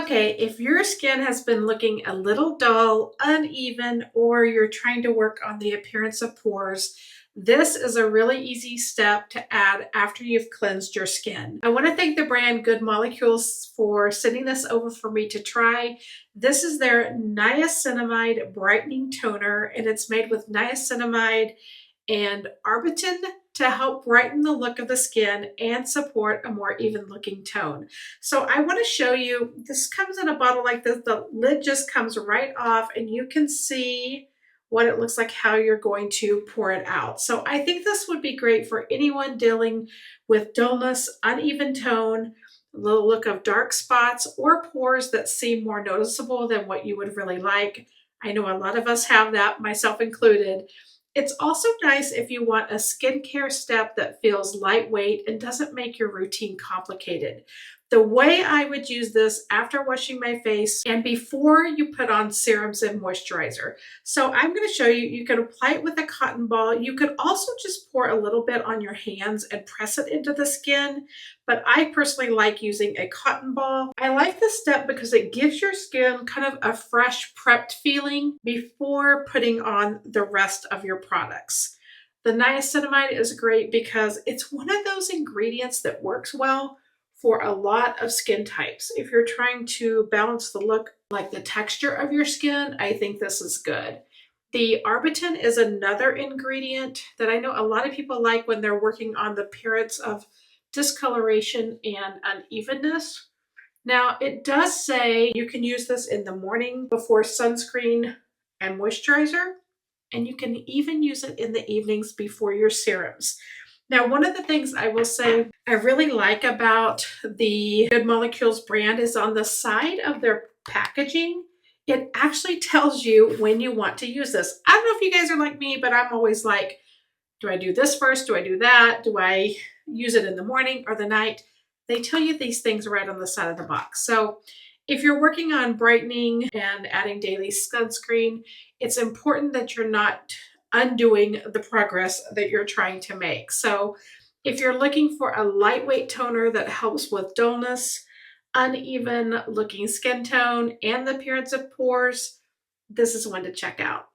Okay, if your skin has been looking a little dull, uneven, or you're trying to work on the appearance of pores, this is a really easy step to add after you've cleansed your skin. I want to thank the brand Good Molecules for sending this over for me to try. This is their Niacinamide Brightening Toner, and it's made with niacinamide and Arbutin to help brighten the look of the skin and support a more even looking tone. So I want to show you, this comes in a bottle like this. The lid just comes right off and you can see what it looks like, how you're going to pour it out. So I think this would be great for anyone dealing with dullness, uneven tone, a little look of dark spots, or pores that seem more noticeable than what you would really like. I know a lot of us have that, myself included. It's also nice if you want a skincare step that feels lightweight and doesn't make your routine complicated. The way I would use this after washing my face and before you put on serums and moisturizer. So I'm going to show you, you can apply it with a cotton ball. You could also just pour a little bit on your hands and press it into the skin. But I personally like using a cotton ball. I like this step because it gives your skin kind of a fresh, prepped feeling before putting on the rest of your products. The niacinamide is great because it's one of those ingredients that works well for a lot of skin types. If you're trying to balance the look, like the texture of your skin, I think this is good. The Arbutin is another ingredient that I know a lot of people like when they're working on the appearance of discoloration and unevenness. Now, it does say you can use this in the morning before sunscreen and moisturizer, and you can even use it in the evenings before your serums. Now, one of the things I will say I really like about the Good Molecules brand is on the side of their packaging, it actually tells you when you want to use this. I don't know if you guys are like me, but I'm always like, do I do this first? Do I do that? Do I use it in the morning or the night? They tell you these things right on the side of the box. So if you're working on brightening and adding daily sunscreen, it's important that you're not undoing the progress that you're trying to make. So if you're looking for a lightweight toner that helps with dullness, uneven looking skin tone, and the appearance of pores, this is one to check out.